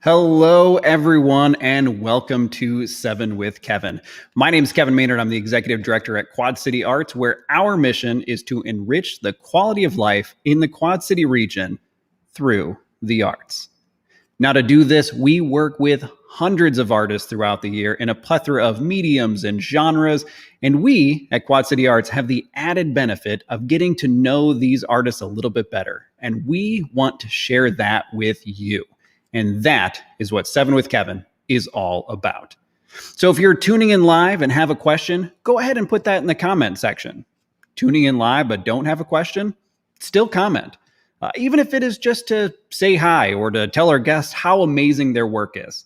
Hello, everyone, and welcome to 7 with Kevin. My name is Kevin Maynard. I'm the executive director at Quad City Arts, where our mission is to enrich the quality of life in the Quad City region through the arts. Now, to do this, we work with hundreds of artists throughout the year in a plethora of mediums and genres. And we at Quad City Arts have the added benefit of getting to know these artists a little bit better. And we want to share that with you. And that is what 7 with Kevin is all about. So if you're tuning in live and have a question, go ahead and put that in the comment section. Tuning in live but don't have a question, still comment. Even if it is just to say hi or to tell our guests how amazing their work is.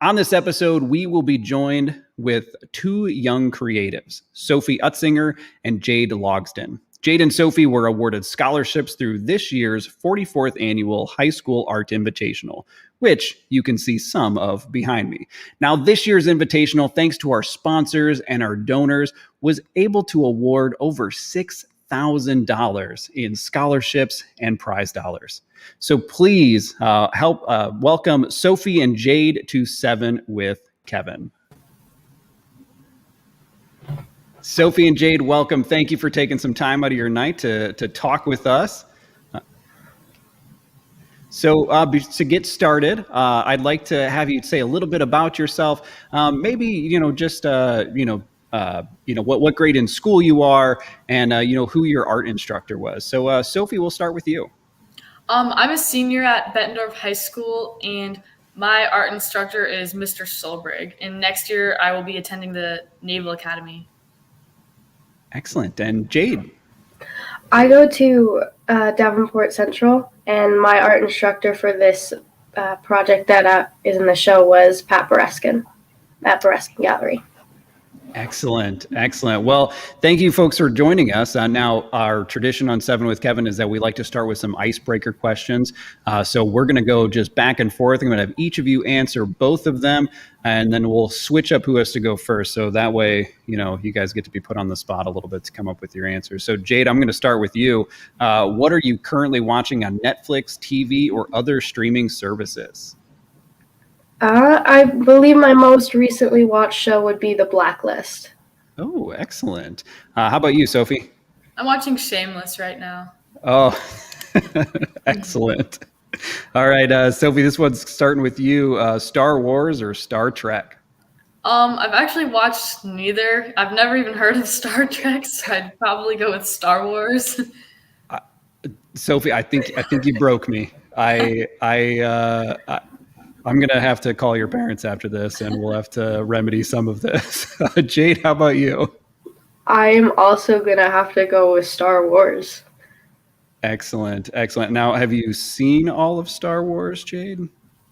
On this episode, we will be joined with two young creatives, Sophia Utsinger and Jaide Lodgson. Jaide and Sophie were awarded scholarships through this year's 44th annual High School Art Invitational, which you can see some of behind me. Now, this year's Invitational, thanks to our sponsors and our donors, was able to award over $6,000 in scholarships and prize dollars. So please help welcome Sophie and Jaide to 7 with Kevin. Sophie and Jaide, welcome. Thank you for taking some time out of your night to talk with us. So to get started, I'd like to have you say a little bit about yourself. Maybe, what grade in school you are and, who your art instructor was. So Sophie, we'll start with you. I'm a senior at Bettendorf High School, and my art instructor is Mr. Solberg. And next year, I will be attending the Naval Academy. Excellent. And Jaide? I go to Davenport Central, and my art instructor for this project that is in the show was Pat Bereskin at Bereskin Gallery. Excellent. Well, thank you folks for joining us. Now, our tradition on 7 with Kevin is that we like to start with some icebreaker questions. So we're going to go just back and forth. I'm going to have each of you answer both of them, and then we'll switch up who has to go first. So that way, you guys get to be put on the spot a little bit to come up with your answers. So Jaide, I'm going to start with you. What are you currently watching on Netflix, TV, or other streaming services? I believe my most recently watched show would be The Blacklist. Oh, excellent. How about you, Sophie? I'm watching Shameless right now. Oh, excellent. All right, Sophie, this one's starting with you. Star Wars or Star Trek? I've actually watched neither. I've never even heard of Star Trek, so I'd probably go with Star Wars. Sophie, I think you broke me. I'm going to have to call your parents after this, and we'll have to remedy some of this. Jaide, how about you? I'm also going to have to go with Star Wars. Excellent. Now, have you seen all of Star Wars, Jaide?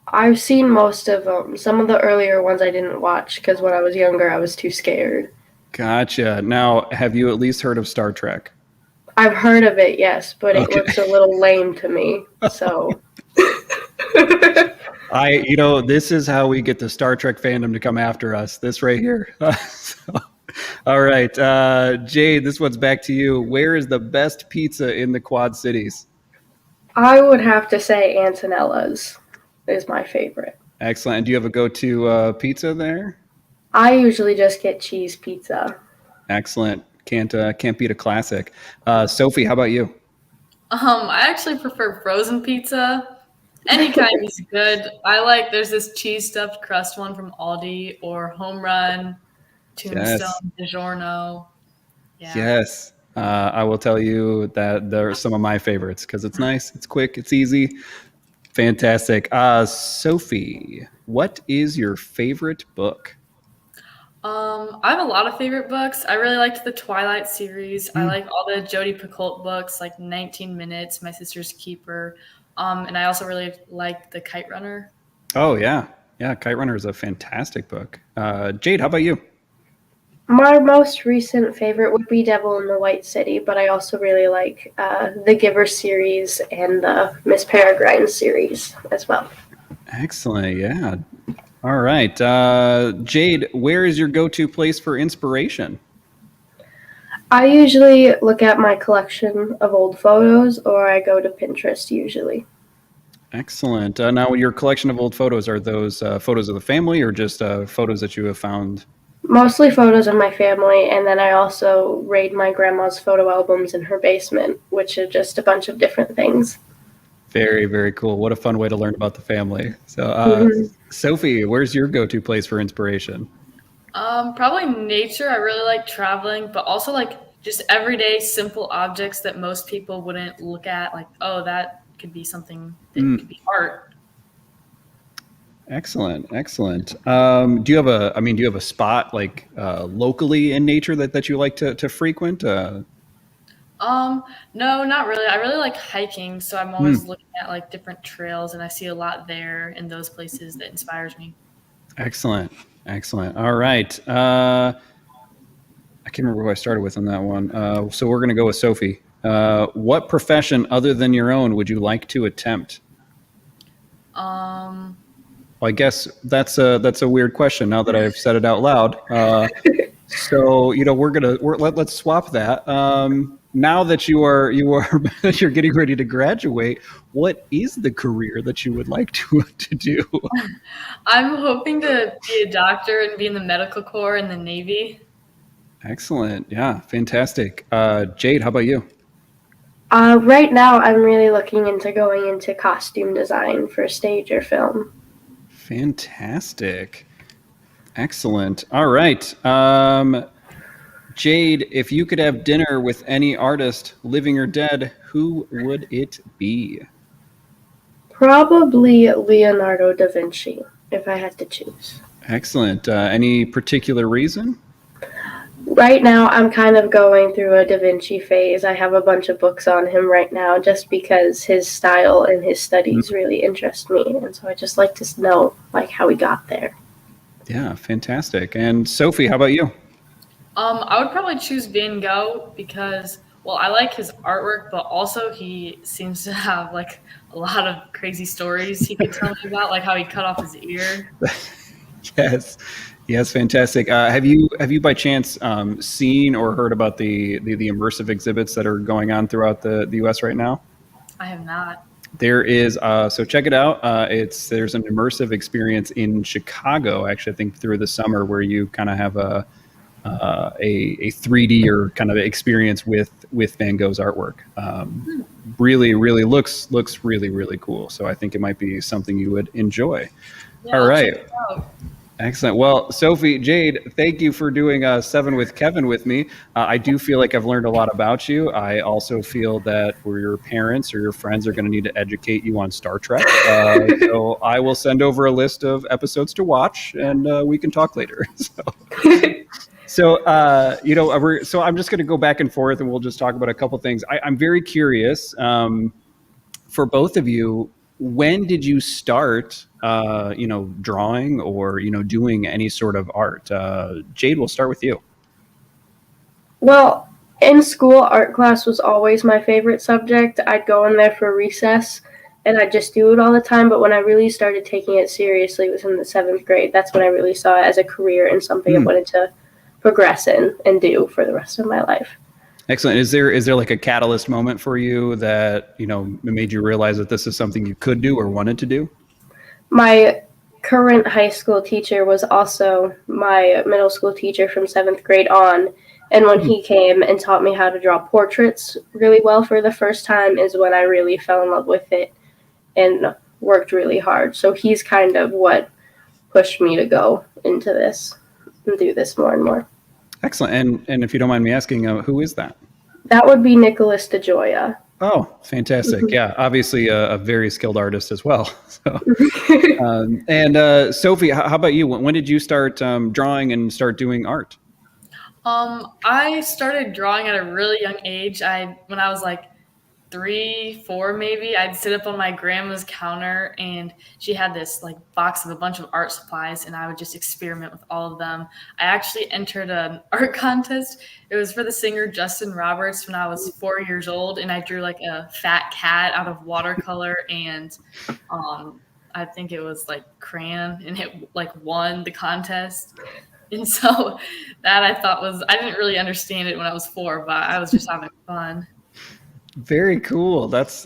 I've seen most of them. Some of the earlier ones I didn't watch because when I was younger, I was too scared. Gotcha. Now, have you at least heard of Star Trek? I've heard of it, yes, but it looks a little lame to me, so... This is how we get the Star Trek fandom to come after us. This right here. All right, Jaide, this one's back to you. Where is the best pizza in the Quad Cities? I would have to say Antonella's is my favorite. Excellent. And do you have a go-to pizza there? I usually just get cheese pizza. Excellent. Can't beat a classic. Sophie, how about you? I actually prefer frozen pizza. Any kind is good. There's this cheese stuffed crust one from Aldi or Home Run, Tombstone, DiGiorno. Yeah. Yes. I will tell you that they're some of my favorites because it's nice, it's quick, it's easy. Fantastic. Sophie, what is your favorite book? I have a lot of favorite books. I really liked the Twilight series. I like all the Jodi Picoult books, like 19 Minutes, My Sister's Keeper. And I also really liked The Kite Runner. Oh, yeah. Yeah, Kite Runner is a fantastic book. Jaide, how about you? My most recent favorite would be Devil in the White City, but I also really like the Giver series and the Miss Peregrine series as well. Excellent, yeah. All right. Jaide, where is your go-to place for inspiration? I usually look at my collection of old photos, or I go to Pinterest usually. Excellent. Now, your collection of old photos, are those photos of the family or just photos that you have found? Mostly photos of my family, and then I also raid my grandma's photo albums in her basement, which are just a bunch of different things. Very, very cool. What a fun way to learn about the family. So, Mm-hmm. Sophie, where's your go-to place for inspiration? Probably nature. I really like traveling, but also like just everyday simple objects that most people wouldn't look at. Like, oh, that could be something that could be art. Excellent, excellent. Do you have a spot like locally in nature that you like to frequent? No, not really. I really like hiking, so I'm always looking at like different trails, and I see a lot there in those places that inspires me. Excellent, excellent. All right. I can't remember who I started with on that one. So we're going to go with Sophie. What profession other than your own would you like to attempt? Um, Well, I guess that's a weird question now that I've said it out loud. So let's swap that. Now that you're getting ready to graduate, what is the career that you would like to do? I'm hoping to be a doctor and be in the medical corps in the Navy. Excellent. Yeah, fantastic. Jade, how about you? Right now, I'm really looking into going into costume design for stage or film. Fantastic. Excellent. All right. Jade, if you could have dinner with any artist, living or dead, who would it be? Probably Leonardo da Vinci, if I had to choose. Excellent. Any particular reason? Right now, I'm kind of going through a Da Vinci phase. I have a bunch of books on him right now just because his style and his studies really interest me. And so I just like to know like how he got there. Yeah, fantastic. And Sophie, how about you? I would probably choose Van Gogh because, well, I like his artwork, but also he seems to have like a lot of crazy stories he could tell me about, like how he cut off his ear. Yes. Yes, fantastic. Have you by chance seen or heard about the immersive exhibits that are going on throughout the U.S. right now? I have not. There is so check it out. There's an immersive experience in Chicago, actually, I think through the summer, where you kind of have a 3D or kind of experience with Van Gogh's artwork. Really looks really, really cool. So I think it might be something you would enjoy. Yeah, All I'll right. check it out. Excellent. Well, Sophie, Jade, thank you for doing 7 with Kevin with me. I do feel like I've learned a lot about you. I also feel that for your parents or your friends are going to need to educate you on Star Trek. So I will send over a list of episodes to watch, and we can talk later. So I'm just going to go back and forth, and we'll just talk about a couple things. I'm very curious for both of you. When did you start, drawing or, doing any sort of art? Jade, we'll start with you. Well, in school, art class was always my favorite subject. I'd go in there for recess and I'd just do it all the time. But when I really started taking it seriously was in the 7th grade. That's when I really saw it as a career and something I wanted to progress in and do for the rest of my life. Excellent. Is there like a catalyst moment for you that, made you realize that this is something you could do or wanted to do? My current high school teacher was also my middle school teacher from 7th grade on. And when he came and taught me how to draw portraits really well for the first time is when I really fell in love with it and worked really hard. So he's kind of what pushed me to go into this and do this more and more. Excellent. And if you don't mind me asking, who is that? That would be Nicholas DeGioia. Oh, fantastic. Yeah, obviously a very skilled artist as well. So, Sophie, how about you? When did you start drawing and start doing art? I started drawing at a really young age. When I was like 3, 4 maybe, I'd sit up on my grandma's counter and she had this like box of a bunch of art supplies and I would just experiment with all of them. I actually entered an art contest. It was for the singer Justin Roberts when I was 4 years old and I drew like a fat cat out of watercolor and I think it was like crayon and it like won the contest. And so that I thought I didn't really understand it when I was 4, but I was just having fun. Very cool. That's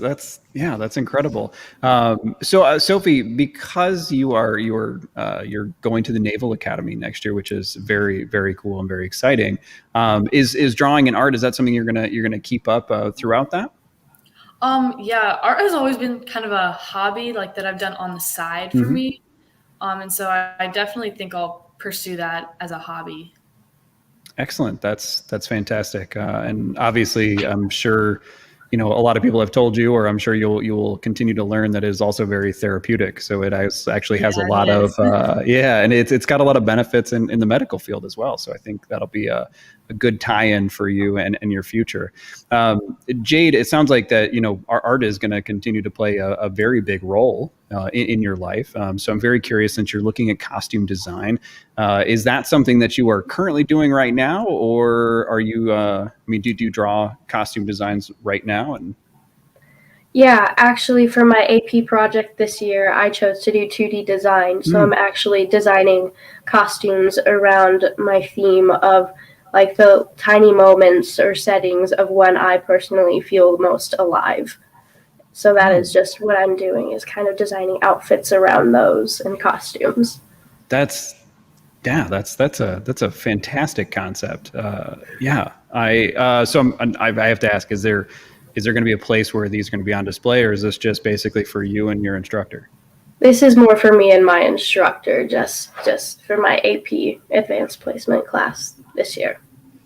incredible. So Sophie, because you're going to the Naval Academy next year, which is very, very cool and very exciting. Is drawing and art, is that something you're gonna keep up throughout that? Yeah, art has always been kind of a hobby like that I've done on the side for Hmm. me. And so I definitely think I'll pursue that as a hobby. Excellent. That's fantastic. And obviously, I'm sure, a lot of people have told you, or I'm sure you'll continue to learn that it is also very therapeutic. So actually has a Yeah, lot it of is. yeah, and it's got a lot of benefits in the medical field as well. So I think that'll be a good tie-in for you and your future. Jade, it sounds like that our art is going to continue to play a very big role in your life. So I'm very curious, since you're looking at costume design. Is that something that you are currently doing right now, or are you? I mean, do you draw costume designs right now? And Yeah, actually, for my AP project this year, I chose to do 2D design. So I'm actually designing costumes around my theme of like the tiny moments or settings of when I personally feel most alive. So that is just what I'm doing, is kind of designing outfits around those and costumes. that's yeah, that's a fantastic concept. Yeah, I have to ask: is there going to be a place where these are going to be on display, or is this just basically for you and your instructor? This is more for me and my instructor, just for my AP advanced placement class this year.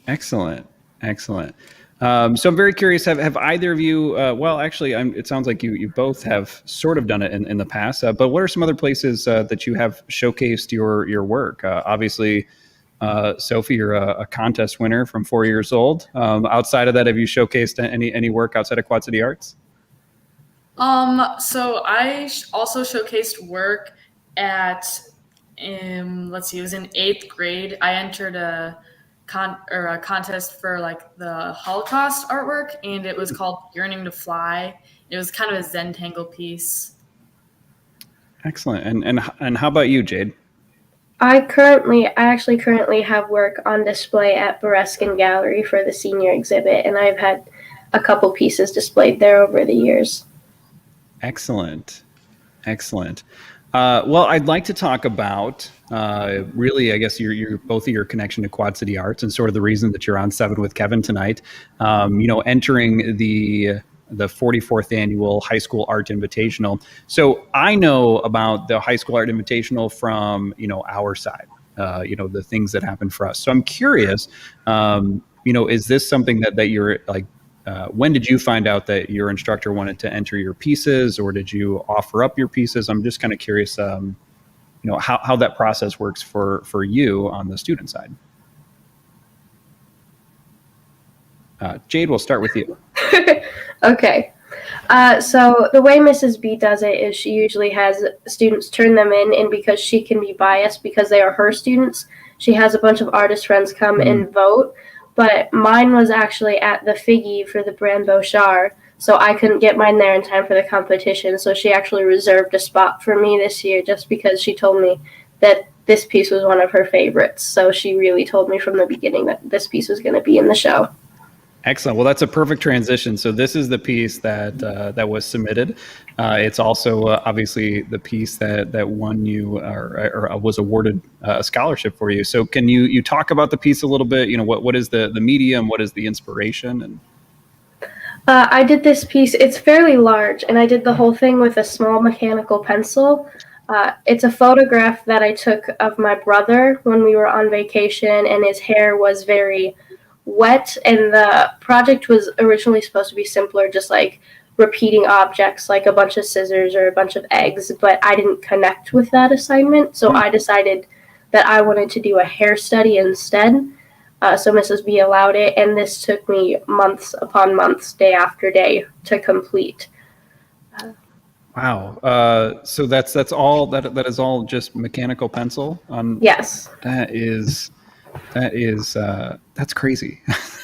Excellent, excellent. So I'm very curious. Have either of you? Well, actually, it sounds like you both have sort of done it in the past. But what are some other places that you have showcased your work? Obviously, Sophie, you're a contest winner from 4 years old. Outside of that, have you showcased any work outside of Quad City Arts? So I also showcased work at, let's see, it was in 8th grade. I entered a contest for like the Holocaust artwork, and it was called Yearning to Fly. It was kind of a Zentangle piece. Excellent. And how about you, Jade? I actually currently have work on display at Bereskin Gallery for the senior exhibit, and I've had a couple pieces displayed there over the years. Excellent. Excellent. Well, I'd like to talk about really, I guess, your both of your connection to Quad City Arts and sort of the reason that you're on Seven with Kevin tonight. Entering the 44th annual High School Art Invitational. So I know about the High School Art Invitational from our side. The things that happen for us. So I'm curious. Is this something that you're like? When did you find out that your instructor wanted to enter your pieces, or did you offer up your pieces? I'm just kind of curious, how that process works for you on the student side. Jade, we'll start with you. Okay. So the way Mrs. B does it is she usually has students turn them in, and because she can be biased because they are her students, she has a bunch of artist friends come and vote. But mine was actually at the Figgy for the Brand Bouchard, so I couldn't get mine there in time for the competition. So she actually reserved a spot for me this year just because she told me that this piece was one of her favorites. So she really told me from the beginning that this piece was going to be in the show. Excellent. Well, that's a perfect transition. So this is the piece that was submitted. It's also obviously the piece that won you or was awarded a scholarship for you. So can you talk about the piece a little bit? What is the medium? What is the inspiration? And I did this piece. It's fairly large, and I did the whole thing with a small mechanical pencil. It's a photograph that I took of my brother when we were on vacation, and his hair was very wet, and the project was originally supposed to be simpler, just like repeating objects like a bunch of scissors or a bunch of eggs, but I didn't connect with that assignment, so I decided that I wanted to do a hair study instead. So Mrs. B allowed it, and this took me months upon months, day after day, to complete. Wow. So that's all that is all just mechanical pencil on. Yes. That's crazy.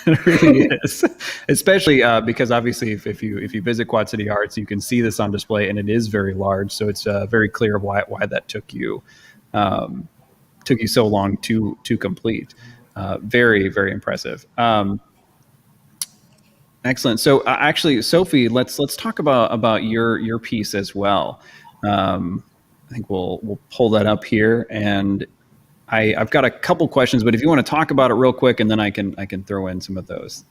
It really is, especially because obviously if you visit Quad City Arts, you can see this on display, and it is very large. So it's very clear why that took you so long to complete. Very, very impressive. Excellent. So actually, Sophie, let's talk about your piece as well. I think we'll pull that up here, and I've got a couple questions, but if you want to talk about it real quick, and then I can throw in some of those.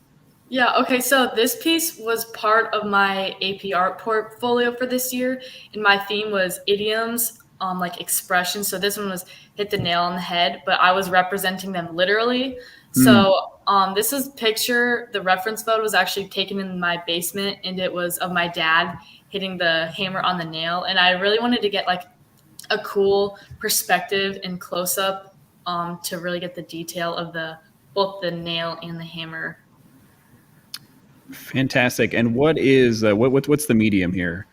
Yeah, okay, so this piece was part of my AP art portfolio for this year, and my theme was idioms, like expressions. So this one was hit the nail on the head, but I was representing them literally. So this is picture, the reference photo was actually taken in my basement, and it was of my dad hitting the hammer on the nail. And I really wanted to get like a cool perspective and close up to really get the detail of both the nail and the hammer. Fantastic. And what is what's the medium here?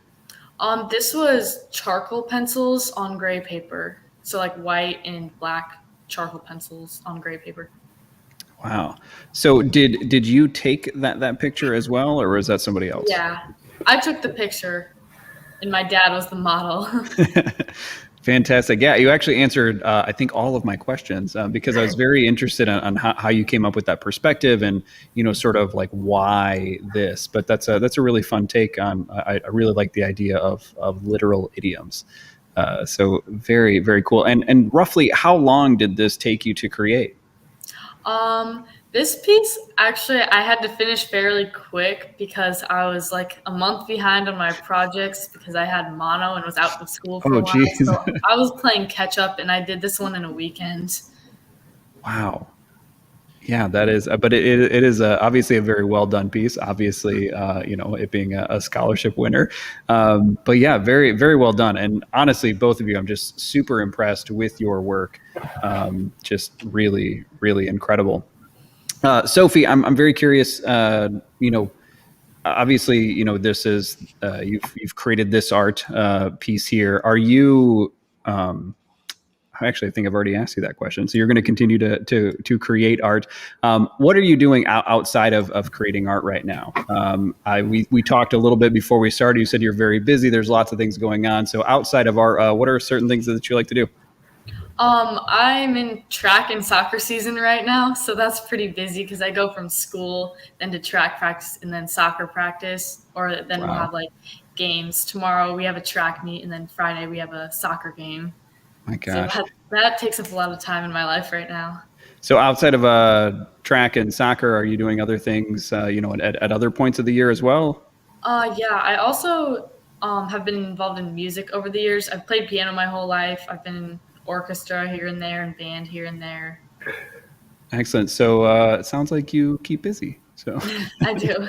This was charcoal pencils on gray paper. So like white and black charcoal pencils on gray paper. Wow. So did you take that picture as well, or was that somebody else? Yeah, I took the picture, and my dad was the model. Fantastic. Yeah, you actually answered, I think, all of my questions because I was very interested on how you came up with that perspective and, sort of like why this. But that's a really fun take on. I really like the idea of literal idioms. So very, very cool. And roughly, how long did this take you to create? This piece, actually, I had to finish fairly quick because I was like a month behind on my projects because I had mono and was out of school for a while. Geez. So I was playing catch up, and I did this one in a weekend. Wow. Yeah, that is, but it is obviously a very well done piece. Obviously, it being a scholarship winner, but yeah, very, very well done. And honestly, both of you, I'm just super impressed with your work. Just really, really incredible. Sophie, I'm very curious. Obviously, this is you've created this art piece here. Are you? Actually, I think I've already asked you that question. So you're going to continue to create art. What are you doing outside of creating art right now? We talked a little bit before we started. You said you're very busy. There's lots of things going on. So outside of art, what are certain things that you like to do? I'm in track and soccer season right now, so that's pretty busy because I go from school, then to track practice, and then soccer practice, or then we'll have like games. Tomorrow we have a track meet, and then Friday we have a soccer game. My gosh. So that takes up a lot of time in my life right now. So outside of track and soccer, are you doing other things, at other points of the year as well? Yeah, I also have been involved in music over the years. I've played piano my whole life. I've been in orchestra here and there and band here and there. Excellent. So it sounds like you keep busy. So I do.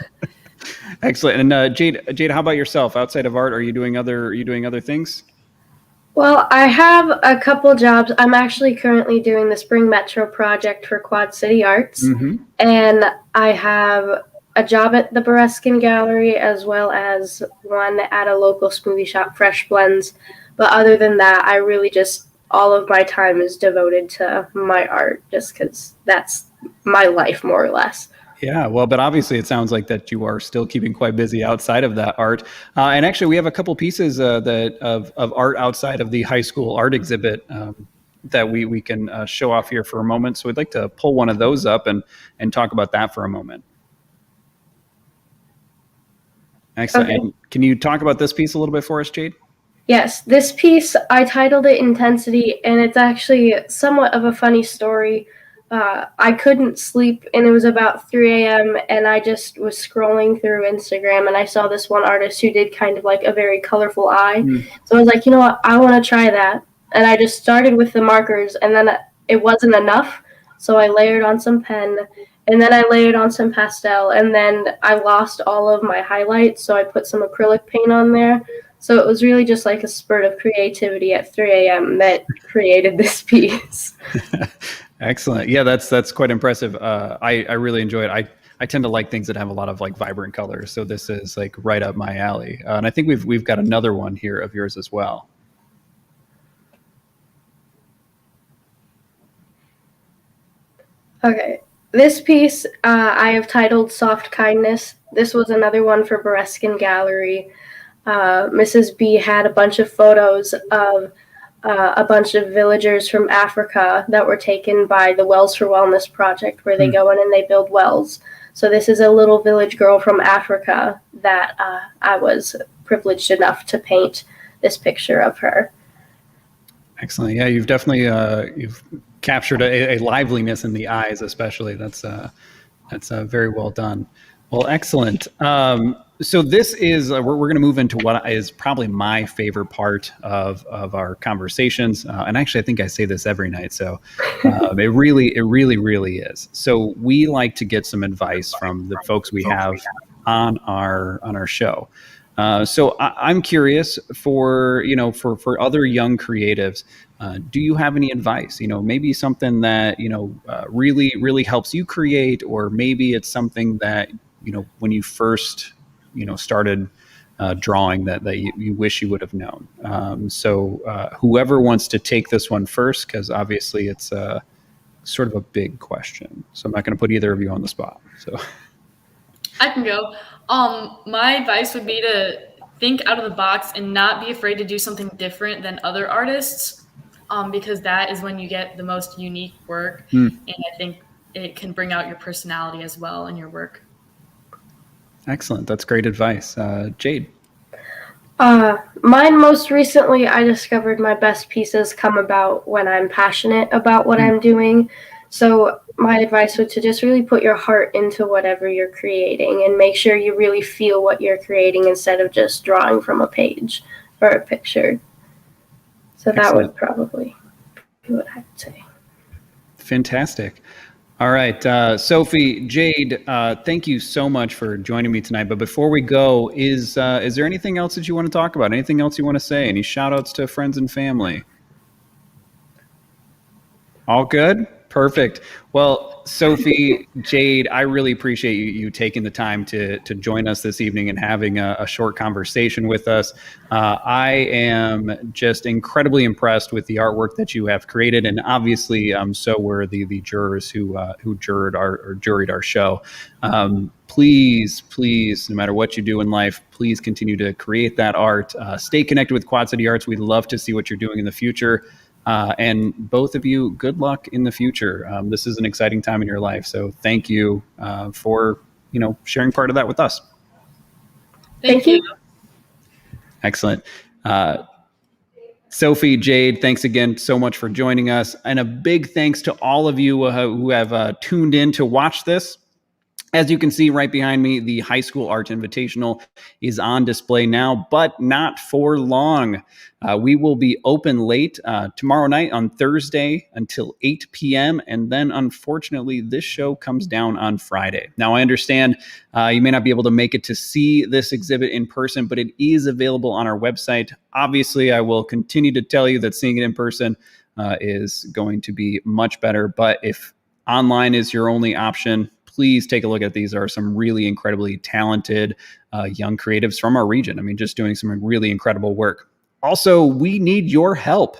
Excellent. And Jaide, how about yourself? Outside of art, are you doing other things? Well, I have a couple jobs. I'm actually currently doing the Spring Metro project for Quad City Arts, and I have a job at the Bereskin Gallery as well as one at a local smoothie shop, Fresh Blends. But other than that, I really just all of my time is devoted to my art just because that's my life, more or less. Yeah, well, but obviously it sounds like that you are still keeping quite busy outside of that art. And actually, we have a couple pieces of art outside of the high school art exhibit that we can show off here for a moment. So we'd like to pull one of those up and talk about that for a moment. Excellent. Okay. And can you talk about this piece a little bit for us, Jaide? Yes, this piece, I titled it Intensity, and it's actually somewhat of a funny story. I couldn't sleep, and it was about 3 a.m., and I just was scrolling through Instagram, and I saw this one artist who did kind of like a very colorful eye. So I was like, you know what, I want to try that. And I just started with the markers, and then it wasn't enough, so I layered on some pen, and then I layered on some pastel, and then I lost all of my highlights, so I put some acrylic paint on there. So it was really just like a spurt of creativity at 3 a.m. that created this piece. Excellent. Yeah, that's quite impressive. I really enjoy it. I tend to like things that have a lot of like vibrant colors. So this is like right up my alley. And I think we've got another one here of yours as well. Okay. This piece I have titled Soft Kindness. This was another one for Bereskin Gallery. Mrs. B had a bunch of photos of a bunch of villagers from Africa that were taken by the Wells for Wellness project, where they go in and they build wells. So this is a little village girl from Africa that I was privileged enough to paint this picture of her. Excellent. Yeah, you've definitely you've captured a liveliness in the eyes, especially. That's very well done. Well, excellent. So this is we're going to move into what is probably my favorite part of our conversations, and actually, I think I say this every night. So it really is. So we like to get some advice from the folks we have on our show. So I'm curious for other young creatives. Do you have any advice? Maybe something that really helps you create, or maybe it's something that when you first started drawing that you wish you would have known. So whoever wants to take this one first, because obviously it's sort of a big question. So I'm not going to put either of you on the spot. So I can go. My advice would be to think out of the box and not be afraid to do something different than other artists, because that is when you get the most unique work. And I think it can bring out your personality as well in your work. Excellent. That's great advice. Jaide? Mine most recently, I discovered my best pieces come about when I'm passionate about what I'm doing. So my advice would to just really put your heart into whatever you're creating and make sure you really feel what you're creating instead of just drawing from a page or a picture. So Excellent. That would probably be what I'd say. Fantastic. All right, Sophie, Jaide, thank you so much for joining me tonight. But before we go, is there anything else that you want to talk about? Anything else you want to say? Any shout outs to friends and family? All good? Perfect. Well, Sophie, Jaide, I really appreciate you taking the time to join us this evening and having a short conversation with us. I am just incredibly impressed with the artwork that you have created, and obviously, so were the jurors who juried our show. Please, no matter what you do in life, please continue to create that art. Stay connected with Quad City Arts. We'd love to see what you're doing in the future. And both of you, good luck in the future. This is an exciting time in your life. So thank you for sharing part of that with us. Thank you. Excellent. Sophie, Jaide, thanks again so much for joining us. And a big thanks to all of you who have tuned in to watch this. As you can see right behind me, the High School Art Invitational is on display now, but not for long. We will be open late tomorrow night on Thursday until 8 p.m. And then, unfortunately, this show comes down on Friday. Now, I understand you may not be able to make it to see this exhibit in person, but it is available on our website. Obviously, I will continue to tell you that seeing it in person is going to be much better. But if online is your only option, please take a look at these. There are some really incredibly talented young creatives from our region. I mean, just doing some really incredible work. Also, we need your help.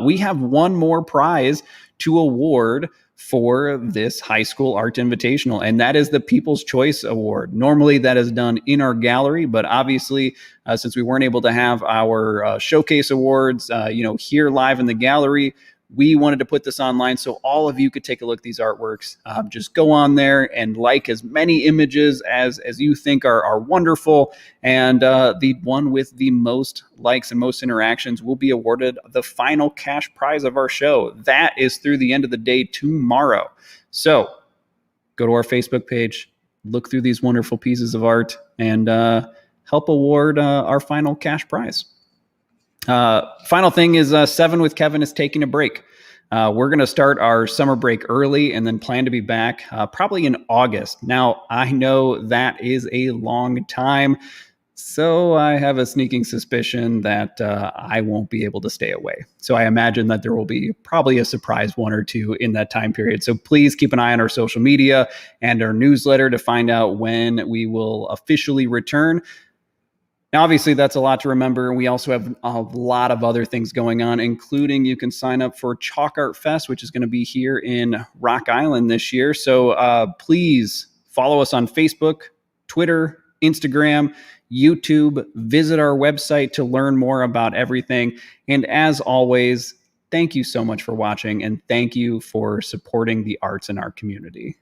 We have one more prize to award for this High School Art Invitational, and that is the People's Choice Award. Normally, that is done in our gallery, but obviously, since we weren't able to have our showcase awards, here live in the gallery, we wanted to put this online so all of you could take a look at these artworks. Just go on there and like as many images as you think are wonderful. And the one with the most likes and most interactions will be awarded the final cash prize of our show. That is through the end of the day tomorrow. So go to our Facebook page, look through these wonderful pieces of art, and help award our final cash prize. Final thing is 7 with Kevin is taking a break. We're going to start our summer break early and then plan to be back probably in August. Now, I know that is a long time, so I have a sneaking suspicion that I won't be able to stay away. So I imagine that there will be probably a surprise one or two in that time period. So please keep an eye on our social media and our newsletter to find out when we will officially return. Now, obviously, that's a lot to remember. We also have a lot of other things going on, including you can sign up for Chalk Art Fest, which is going to be here in Rock Island this year. So please follow us on Facebook, Twitter, Instagram, YouTube. Visit our website to learn more about everything. And as always, thank you so much for watching, and thank you for supporting the arts in our community.